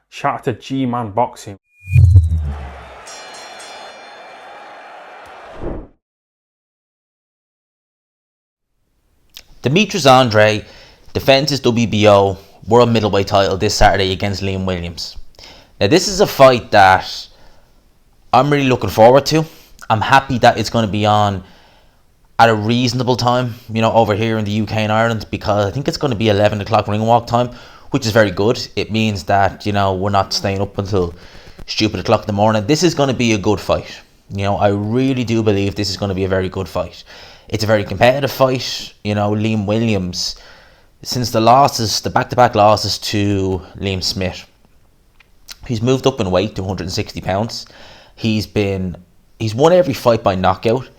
Shout out to G-Man Boxing. Demetrius Andrade defends his WBO World Middleweight title this Saturday against Liam Williams. Now, this is a fight that I'm really looking forward to. I'm happy that it's going to be on at a reasonable time, over here in the UK and Ireland, because I think it's going to be 11 o'clock ring walk time, which is very good. It means that, we're not staying up until stupid o'clock in the morning. This is going to be a good fight. I really do believe this is going to be a very good fight. It's a very competitive fight. Liam Williams, since the back-to-back losses to Liam Smith, he's moved up in weight to 160 pounds. He's won every fight by knockout.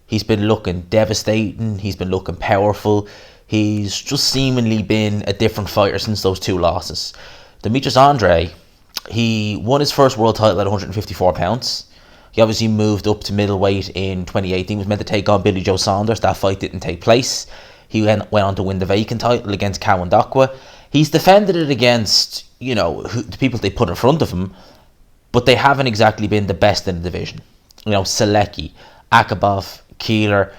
He's been looking devastating. He's been looking powerful. He's just seemingly been a different fighter since those two losses. Demetrius Andrade, he won his first world title at 154 pounds. He obviously moved up to middleweight in 2018. He was meant to take on Billy Joe Saunders. That fight didn't take place. He went on to win the vacant title against Cowan Dakwa. He's defended it against, the people they put in front of him, but they haven't exactly been the best in the division. Selecki, Akabov, Keeler,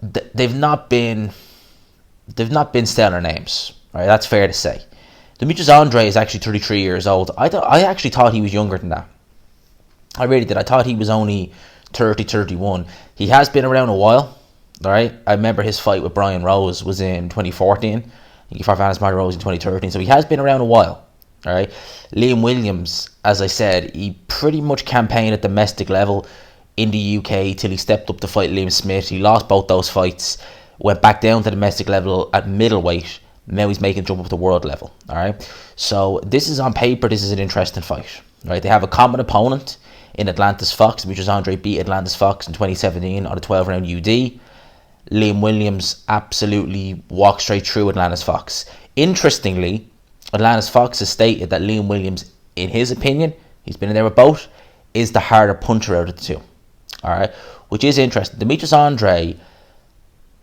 they've not been stellar names. Right, that's fair to say. Demetrius Andrade is actually 33 years old. I actually thought he was younger than that. I really did. I thought he was only 30, 31. He has been around a while. All right. I remember his fight with Brian Rose was in 2014. He fought Brian Rose in 2013. So he has been around a while. All right. Liam Williams, as I said, he pretty much campaigned at domestic level in the UK till he stepped up to fight Liam Smith. He lost both those fights, went back down to domestic level at middleweight. Now he's making a jump up to world level. All right. So this is on paper. This is an interesting fight. Right. They have a common opponent in Atlantis Fox, Demetrius Andrade beat Atlantis Fox in 2017 on a 12-round UD. Liam Williams absolutely walked straight through Atlantis Fox. Interestingly, Atlantis Fox has stated that Liam Williams, in his opinion, he's been in there with both, is the harder puncher out of the two. Alright, which is interesting. Demetrius Andrade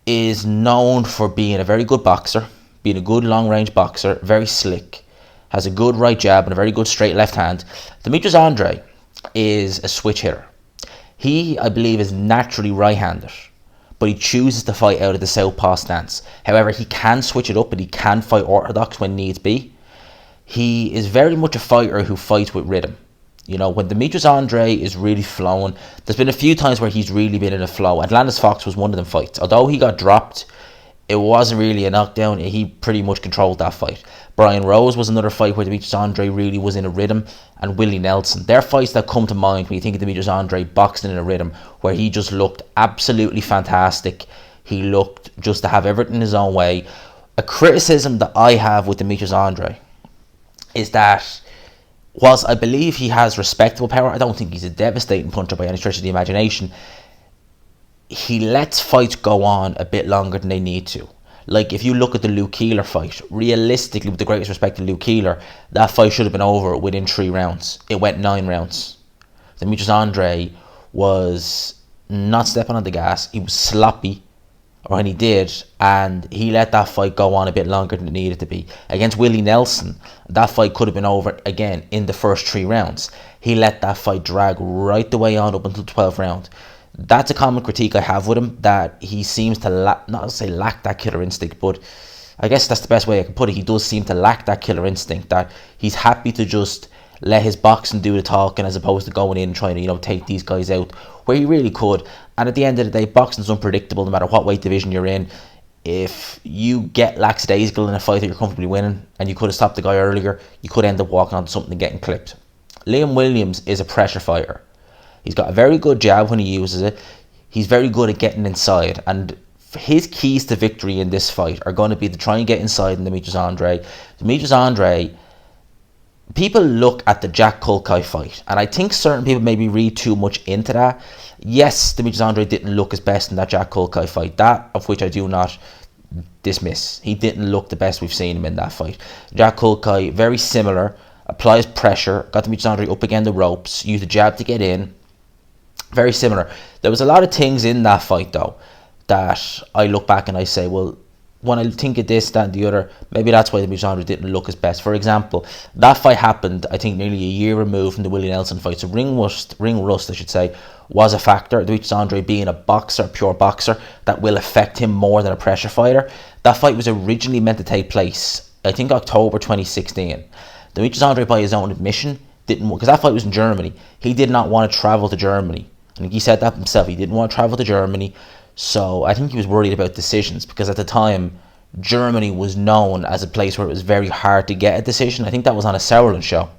is known for being a very good boxer, being a good long-range boxer, very slick, has a good right jab and a very good straight left hand. Demetrius Andrade is a switch hitter. He, I believe, is naturally right-handed, but he chooses to fight out of the southpaw stance. However, he can switch it up and he can fight orthodox when needs be. He is very much a fighter who fights with rhythm. When Demetrius Andrade is really flowing, there's been a few times where he's really been in a flow. Atlantis Fox was one of them fights. Although he got dropped, it wasn't really a knockdown. He pretty much controlled that fight. Brian Rose was another fight where Demetrius Andrade really was in a rhythm, and Willie Nelson. They're fights that come to mind when you think of Demetrius Andrade boxing in a rhythm, where he just looked absolutely fantastic. He looked just to have everything his own way. A criticism that I have with Demetrius Andrade is that whilst I believe he has respectable power, I don't think he's a devastating puncher by any stretch of the imagination. He lets fights go on a bit longer than they need to. Like, if you look at the Luke Keeler fight, realistically, with the greatest respect to Luke Keeler, that fight should have been over within 3 rounds. It went 9 rounds. Demetrius Andrade was not stepping on the gas. He was sloppy when he did, and he let that fight go on a bit longer than it needed to be. Against Willie Nelson, that fight could have been over, again, in the first 3 rounds. He let that fight drag right the way on up until the 12th round. That's a common critique I have with him, that he seems to not to say lack that killer instinct, but I guess that's the best way I can put it. He does seem to lack that killer instinct, that he's happy to just let his boxing do the talking as opposed to going in and trying to, take these guys out where he really could. And at the end of the day, boxing's unpredictable no matter what weight division you're in. If you get lackadaisical in a fight that you're comfortably winning and you could have stopped the guy earlier, you could end up walking onto something and getting clipped. Liam Williams is a pressure fighter. He's got a very good jab when he uses it. He's very good at getting inside. And his keys to victory in this fight are going to be to try and get inside in Demetrius Andrade. Demetrius Andrade, people look at the Jack Kulkai fight, and I think certain people maybe read too much into that. Yes, Demetrius Andrade didn't look his best in that Jack Kulkai fight, that of which I do not dismiss. He didn't look the best we've seen him in that fight. Jack Kulkai, very similar, applies pressure, got Demetrius Andrade up against the ropes, used the jab to get in. Very similar. There was a lot of things in that fight, though, that I look back and I say, well, when I think of this, that, and the other, maybe that's why Demetrius Andrade didn't look his best. For example, that fight happened, I think, nearly a year removed from the Willie Nelson fight. So ring rust, I should say, was a factor. Demetrius Andrade being a boxer, pure boxer, that will affect him more than a pressure fighter. That fight was originally meant to take place, I think, October 2016. Demetrius Andrade, by his own admission, didn't, because that fight was in Germany. He did not want to travel to Germany. I think he said that himself. He didn't want to travel to Germany. So I think he was worried about decisions, because at the time, Germany was known as a place where it was very hard to get a decision. I think that was on a Sauerland show.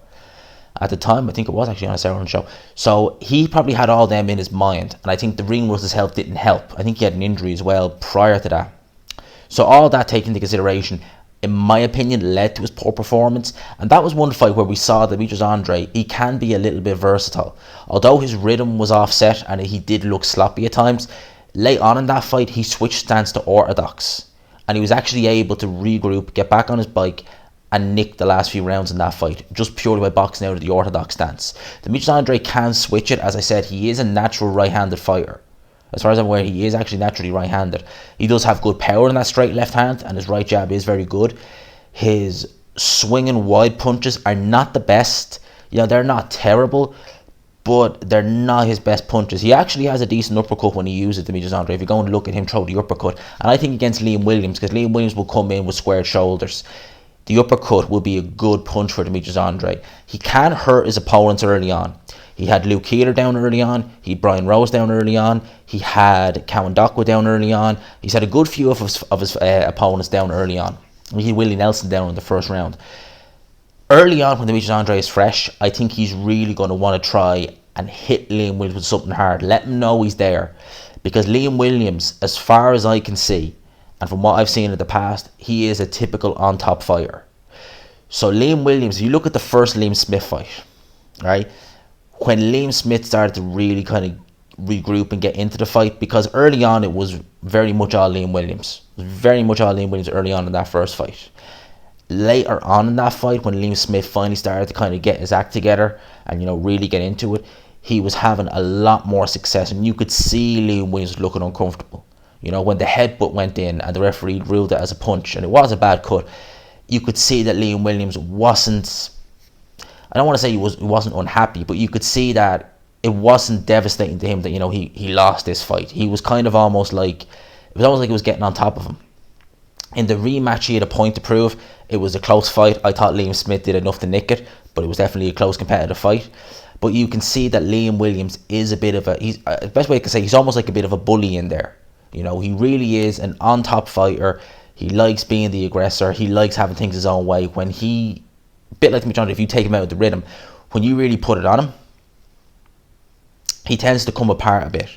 At the time, I think it was actually on a Sauerland show. So he probably had all them in his mind. And I think the ring rust's help didn't help. I think he had an injury as well prior to that. So all that taken into consideration, in my opinion, led to his poor performance. And that was one fight where we saw that Demetrius Andrade, he can be a little bit versatile. Although his rhythm was offset and he did look sloppy at times, late on in that fight, he switched stance to orthodox. And he was actually able to regroup, get back on his bike, and nick the last few rounds in that fight, just purely by boxing out of the orthodox stance. Demetrius Andrade can switch it. As I said, he is a natural right-handed fighter. As far as I'm aware, he is actually naturally right-handed. He does have good power in that straight left hand, and his right jab is very good. His swinging wide punches are not the best. You know, they're not terrible, but they're not his best punches. He actually has a decent uppercut when he uses Demetrius Andrade. If you go and look at him throw the uppercut, and I think against Liam Williams, because Liam Williams will come in with squared shoulders, the uppercut will be a good punch for Demetrius Andrade. He can hurt his opponents early on. He had Luke Keeler down early on. He had Brian Rose down early on. He had Cowan Dockwell down early on. He's had a good few of his opponents down early on. He had Willie Nelson down in the first round. Early on, when Demetrius Andrade is fresh, I think he's really going to want to try and hit Liam Williams with something hard. Let him know he's there. Because Liam Williams, as far as I can see, and from what I've seen in the past, he is a typical on-top fighter. So Liam Williams, if you look at the first Liam Smith fight, right? When Liam Smith started to really kind of regroup and get into the fight, because early on it was very much all Liam Williams. It was very much all Liam Williams early on in that first fight. Later on in that fight, when Liam Smith finally started to kind of get his act together and, you know, really get into it, he was having a lot more success, and you could see Liam Williams looking uncomfortable. You know, when the headbutt went in and the referee ruled it as a punch, and it was a bad cut, you could see that Liam Williams wasn't, I don't want to say he wasn't unhappy, but you could see that it wasn't devastating to him that, you know, he lost this fight. He was kind of almost like, it was almost like it was getting on top of him. In the rematch, he had a point to prove. It was a close fight. I thought Liam Smith did enough to nick it, but it was definitely a close competitive fight. But you can see that Liam Williams is a bit of a, he's, the best way I can say, he's almost like a bit of a bully in there. You know, he really is an on-top fighter. He likes being the aggressor. He likes having things his own way. When he, a bit like Demetrius, if you take him out of the rhythm, when you really put it on him, he tends to come apart a bit.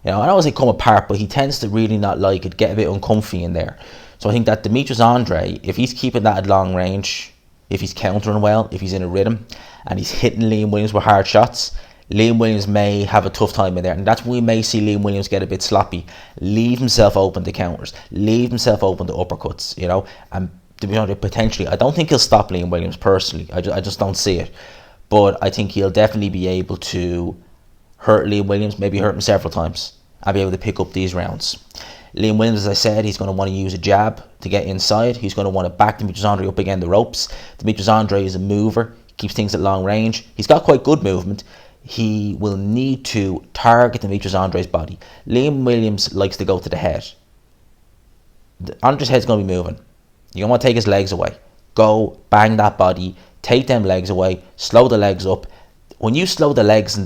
You know, I don't want to say come apart, but he tends to really not like it, get a bit uncomfy in there. So I think that Demetrius Andrade, if he's keeping that at long range, if he's countering well, if he's in a rhythm, and he's hitting Liam Williams with hard shots, Liam Williams may have a tough time in there. And that's when we may see Liam Williams get a bit sloppy, leave himself open to counters, leave himself open to uppercuts, you know. And potentially, I don't think he'll stop Liam Williams personally. I just don't see it. But I think he'll definitely be able to hurt Liam Williams, maybe hurt him several times, and be able to pick up these rounds. Liam Williams, as I said, he's going to want to use a jab to get inside. He's going to want to back Demetrius Andrade up against the ropes. Demetrius Andrade is a mover, keeps things at long range. He's got quite good movement. He will need to target Demetrius Andrade's body. Liam Williams likes to go to the head. Andrade's head's going to be moving. You're going to want to take his legs away. Go, bang that body, take them legs away, slow the legs up. When you slow the legs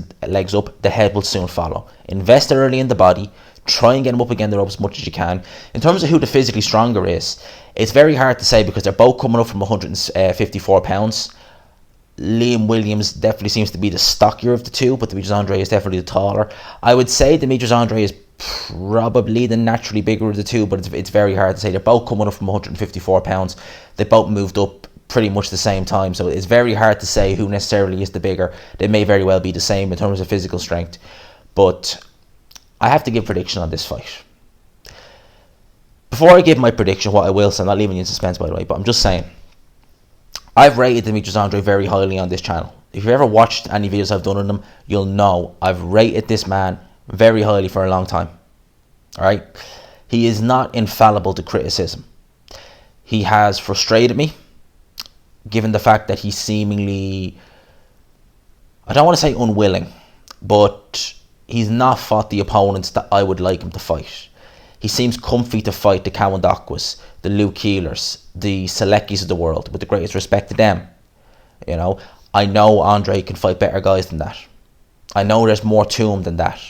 up, the head will soon follow. Invest early in the body. Try and get him up against the rope as much as you can. In terms of who the physically stronger is, it's very hard to say because they're both coming up from 154 pounds. Liam Williams definitely seems to be the stockier of the two, but Demetrius Andrade is definitely the taller. I would say Demetrius Andrade is probably the naturally bigger of the two, but it's very hard to say. They're both coming up from 154 pounds. They both moved up pretty much the same time, so it's very hard to say who necessarily is the bigger. They may very well be the same in terms of physical strength, but I have to give a prediction on this fight. Before I give my prediction, what I will say, I'm not leaving you in suspense by the way, but I'm just saying, I've rated Demetrius Andrade very highly on this channel. If you've ever watched any videos I've done on him, you'll know I've rated this man very highly for a long time. Alright? He is not infallible to criticism. He has frustrated me, given the fact that he's seemingly, I don't want to say unwilling, but he's not fought the opponents that I would like him to fight. He seems comfy to fight the Kawandakwas, the Luke Keelers, the Selekkis of the world, with the greatest respect to them. You know, I know Andrade can fight better guys than that. I know there's more to him than that.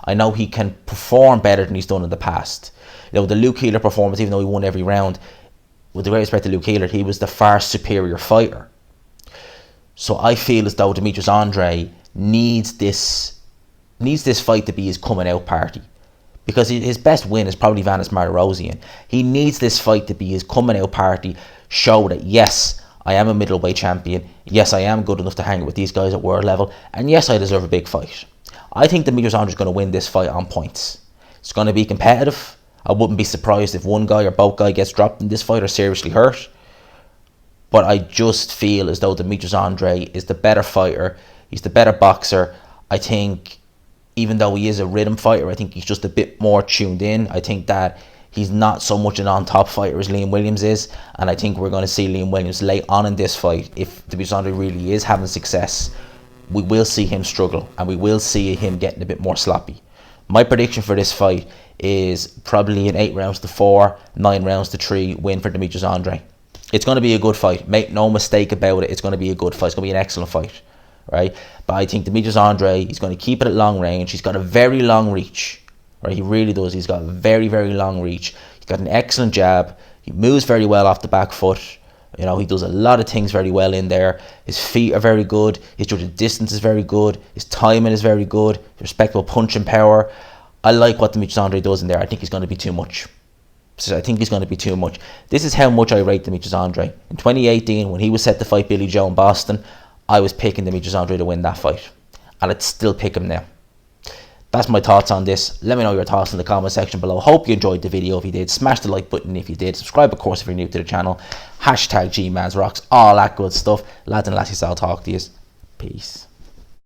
I know he can perform better than he's done in the past. You know, the Luke Keeler performance, even though he won every round, with the greatest respect to Luke Keeler, he was the far superior fighter. So I feel as though Demetrius Andrade needs this fight to be his coming out party. Because his best win is probably Vanes Martirosyan. He needs this fight to be his coming out party, show that yes, I am a middleweight champion, yes, I am good enough to hang with these guys at world level, and yes, I deserve a big fight. I think Demetrius Andrade is going to win this fight on points. It's going to be competitive. I wouldn't be surprised if one guy or both guys gets dropped in this fight or seriously hurt. But I just feel as though Demetrius Andrade is the better fighter. He's the better boxer. I think even though he is a rhythm fighter, I think he's just a bit more tuned in. I think that he's not so much an on-top fighter as Liam Williams is. And I think we're going to see Liam Williams late on in this fight. If Demetrius Andrade really is having success, we will see him struggle. And we will see him getting a bit more sloppy. My prediction for this fight is probably an 8 rounds to 4, 9 rounds to 3 win for Demetrius Andrade. It's going to be a good fight. Make no mistake about it. It's going to be a good fight. It's going to be an excellent fight. Right? But I think Demetrius Andrade, he's going to keep it at long range. He's got a very long reach. Right? He really does. He's got a very, very long reach. He's got an excellent jab. He moves very well off the back foot. You know, he does a lot of things very well in there. His feet are very good. His judging distance is very good. His timing is very good. Respectable punching power. I like what Demetrius Andrade does in there. I think he's going to be too much. So I think he's going to be too much. This is how much I rate Demetrius Andrade. In 2018, when he was set to fight Billy Joe in Boston, I was picking Demetrius Andrade to win that fight. And I'd still pick him now. That's my thoughts on this. Let me know your thoughts in the comment section below. Hope you enjoyed the video. If you did, smash the like button if you did. Subscribe, of course, if you're new to the channel. #GMansRocks, all that good stuff. Lads and lassies, I'll talk to you. Peace.